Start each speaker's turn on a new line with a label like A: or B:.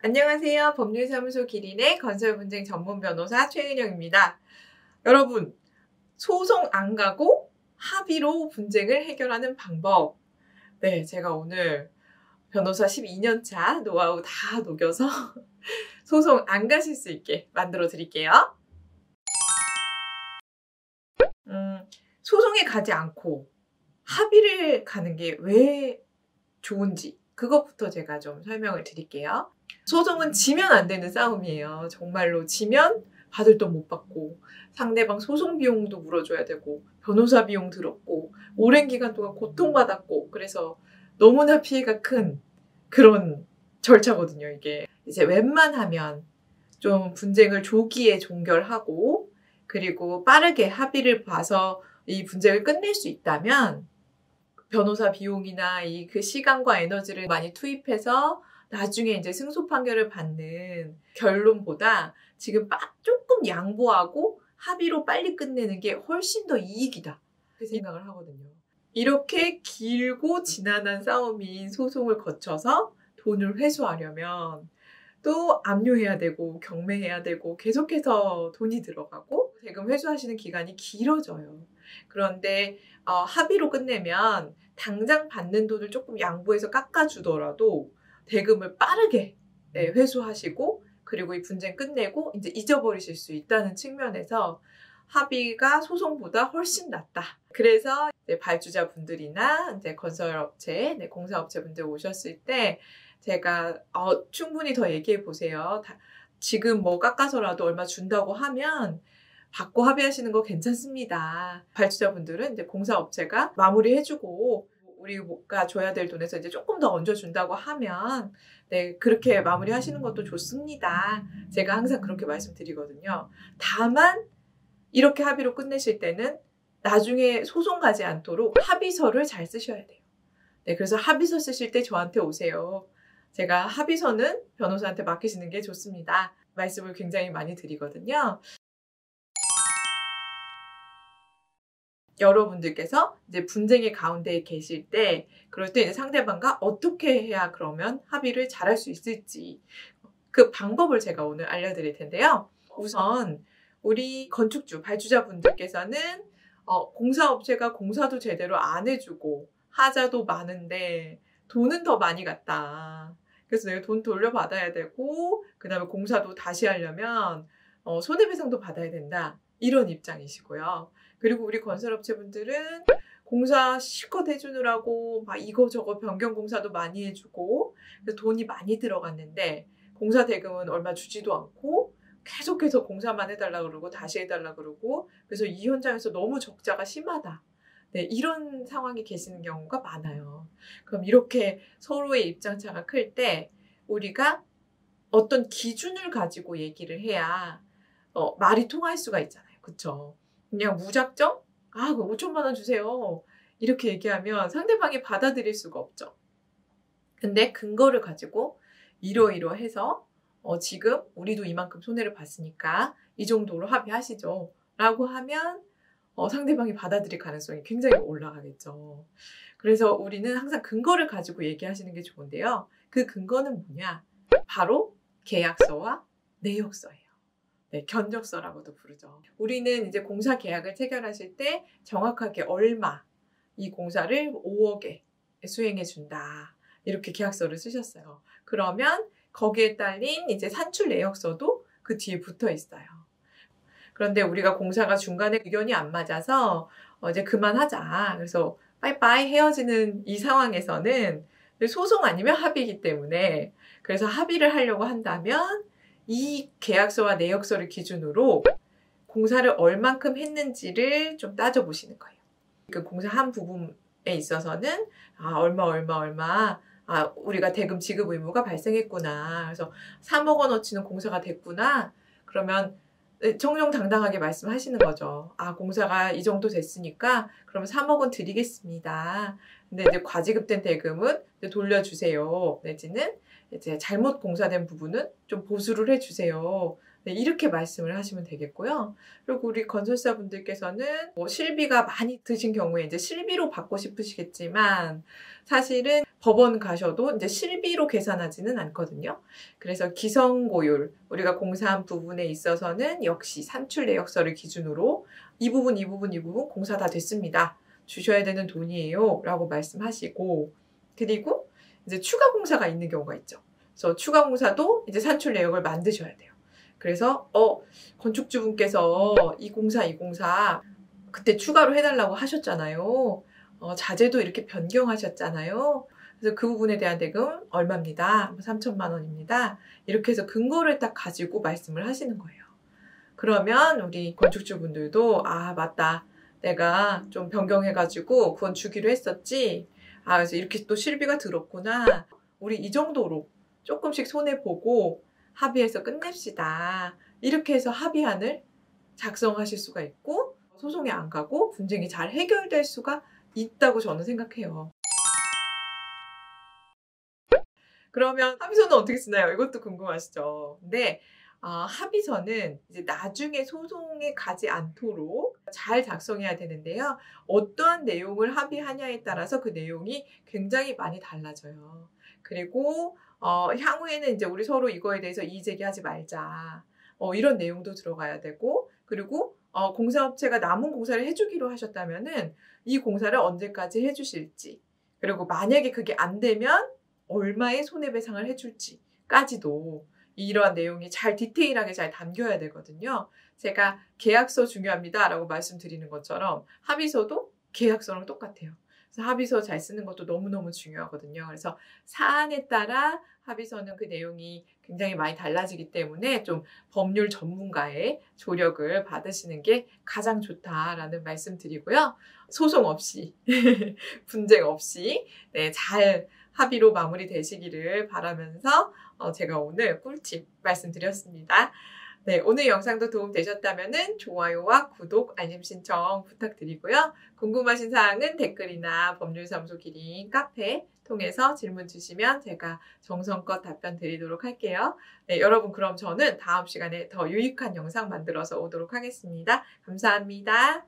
A: 안녕하세요. 법률사무소 기린의 건설분쟁 전문 변호사 최은영입니다. 여러분, 소송 안 가고 합의로 분쟁을 해결하는 방법. 네, 제가 오늘 변호사 12년차 노하우 다 녹여서 소송 안 가실 수 있게 만들어 드릴게요. 소송에 가지 않고 합의를 가는 게 왜 좋은지 그것부터 제가 좀 설명을 드릴게요. 소송은 지면 안 되는 싸움이에요. 정말로 지면 받을 돈 못 받고 상대방 소송 비용도 물어줘야 되고 변호사 비용 들었고 오랜 기간 동안 고통받았고 그래서 너무나 피해가 큰 그런 절차거든요. 이게 이제 웬만하면 좀 분쟁을 조기에 종결하고 그리고 빠르게 합의를 봐서 이 분쟁을 끝낼 수 있다면 변호사 비용이나 그 시간과 에너지를 많이 투입해서 나중에 이제 승소 판결을 받는 결론보다 지금 조금 양보하고 합의로 빨리 끝내는 게 훨씬 더 이익이다. 그 생각을 하거든요. 이렇게 길고 지난한 싸움인 소송을 거쳐서 돈을 회수하려면 또 압류해야 되고 경매해야 되고 계속해서 돈이 들어가고 대금 회수하시는 기간이 길어져요. 그런데 합의로 끝내면 당장 받는 돈을 조금 양보해서 깎아주더라도 대금을 빠르게 회수하시고 그리고 이 분쟁 끝내고 이제 잊어버리실 수 있다는 측면에서 합의가 소송보다 훨씬 낫다. 그래서 이제 발주자분들이나 이제 건설업체, 공사업체분들 오셨을 때 제가 충분히 더 얘기해 보세요. 지금 뭐 깎아서라도 얼마 준다고 하면 받고 합의하시는 거 괜찮습니다. 발주자분들은 이제 공사업체가 마무리해주고 우리가 줘야 될 돈에서 이제 조금 더 얹어준다고 하면 그렇게 마무리하시는 것도 좋습니다. 제가 항상 그렇게 말씀드리거든요. 다만 이렇게 합의로 끝내실 때는 나중에 소송 가지 않도록 합의서를 잘 쓰셔야 돼요. 그래서 합의서 쓰실 때 저한테 오세요. 제가 합의서는 변호사한테 맡기시는 게 좋습니다. 말씀을 굉장히 많이 드리거든요. 여러분들께서 이제 분쟁의 가운데에 계실 때, 그럴 때 이제 상대방과 어떻게 해야 그러면 합의를 잘할 수 있을지 그 방법을 제가 오늘 알려드릴 텐데요. 우선 우리 건축주, 발주자분들께서는 공사업체가 공사도 제대로 안 해주고 하자도 많은데 돈은 더 많이 갔다. 그래서 내가 돈 돌려받아야 되고 그 다음에 공사도 다시 하려면 손해배상도 받아야 된다. 이런 입장이시고요. 그리고 우리 건설업체분들은 공사 실컷 해주느라고 막 이거저거 변경 공사도 많이 해주고 그래서 돈이 많이 들어갔는데 공사 대금은 얼마 주지도 않고 계속해서 공사만 해달라고 그러고 다시 해달라고 그러고 그래서 이 현장에서 너무 적자가 심하다. 이런 상황이 계시는 경우가 많아요. 그럼 이렇게 서로의 입장차가 클 때 우리가 어떤 기준을 가지고 얘기를 해야 말이 통할 수가 있잖아요. 그쵸? 그냥 무작정? 그럼 5천만 원 주세요. 이렇게 얘기하면 상대방이 받아들일 수가 없죠. 근데 근거를 가지고 이러이러해서 지금 우리도 이만큼 손해를 봤으니까 이 정도로 합의하시죠. 라고 하면 상대방이 받아들일 가능성이 굉장히 올라가겠죠. 그래서 우리는 항상 근거를 가지고 얘기하시는 게 좋은데요. 그 근거는 뭐냐? 바로 계약서와 내역서예요. 견적서라고도 부르죠. 우리는 이제 공사 계약을 체결하실 때 정확하게 얼마 이 공사를 5억에 수행해 준다. 이렇게 계약서를 쓰셨어요. 그러면 거기에 딸린 이제 산출 내역서도 그 뒤에 붙어 있어요. 그런데 우리가 공사가 중간에 의견이 안 맞아서 이제 그만하자. 그래서 빠이빠이 헤어지는 이 상황에서는 소송 아니면 합의이기 때문에 그래서 합의를 하려고 한다면 이 계약서와 내역서를 기준으로 공사를 얼만큼 했는지를 좀 따져보시는 거예요. 그 공사 한 부분에 있어서는 얼마 우리가 대금 지급 의무가 발생했구나. 그래서 3억 원어치는 공사가 됐구나. 그러면 정정당당하게 말씀하시는 거죠. 공사가 이 정도 됐으니까 그러면 3억 원 드리겠습니다. 근데 이제 과지급된 대금은 이제 돌려주세요. 내지는 이제 잘못 공사된 부분은 좀 보수를 해주세요. 네, 이렇게 말씀을 하시면 되겠고요. 그리고 우리 건설사분들께서는 실비가 많이 드신 경우에 이제 실비로 받고 싶으시겠지만 사실은 법원 가셔도 이제 실비로 계산하지는 않거든요. 그래서 기성고율, 우리가 공사한 부분에 있어서는 역시 산출 내역서를 기준으로 이 부분 공사 다 됐습니다. 주셔야 되는 돈이에요. 라고 말씀하시고, 그리고 이제 추가 공사가 있는 경우가 있죠. 그래서 추가 공사도 이제 산출 내역을 만드셔야 돼요. 그래서 건축주분께서 이 공사 그때 추가로 해달라고 하셨잖아요. 자재도 이렇게 변경하셨잖아요. 그래서 그 부분에 대한 대금 얼마입니다. 3천만 원입니다. 이렇게 해서 근거를 딱 가지고 말씀을 하시는 거예요. 그러면 우리 건축주분들도 맞다. 내가 좀 변경해가지고 그건 주기로 했었지. 그래서 이렇게 또 실비가 들었구나. 우리 이 정도로 조금씩 손해보고 합의해서 끝냅시다. 이렇게 해서 합의안을 작성하실 수가 있고 소송에 안 가고 분쟁이 잘 해결될 수가 있다고 저는 생각해요. 그러면 합의서는 어떻게 쓰나요? 이것도 궁금하시죠? 근데 합의서는 이제 나중에 소송에 가지 않도록 잘 작성해야 되는데요. 어떠한 내용을 합의하냐에 따라서 그 내용이 굉장히 많이 달라져요. 그리고 향후에는 이제 우리 서로 이거에 대해서 이의제기하지 말자. 이런 내용도 들어가야 되고, 그리고 공사업체가 남은 공사를 해주기로 하셨다면은 이 공사를 언제까지 해주실지, 그리고 만약에 그게 안 되면 얼마의 손해배상을 해줄지까지도 이러한 내용이 잘 디테일하게 잘 담겨야 되거든요. 제가 계약서 중요합니다 라고 말씀드리는 것처럼 합의서도 계약서랑 똑같아요. 그래서 합의서 잘 쓰는 것도 너무너무 중요하거든요. 그래서 사안에 따라 합의서는 그 내용이 굉장히 많이 달라지기 때문에 좀 법률 전문가의 조력을 받으시는 게 가장 좋다라는 말씀 드리고요. 소송 없이, 분쟁 없이 잘 합의로 마무리되시기를 바라면서 제가 오늘 꿀팁 말씀드렸습니다. 네, 오늘 영상도 도움되셨다면 좋아요와 구독, 알림 신청 부탁드리고요. 궁금하신 사항은 댓글이나 법률사무소 기린 카페 통해서 질문 주시면 제가 정성껏 답변 드리도록 할게요. 네, 여러분 그럼 저는 다음 시간에 더 유익한 영상 만들어서 오도록 하겠습니다. 감사합니다.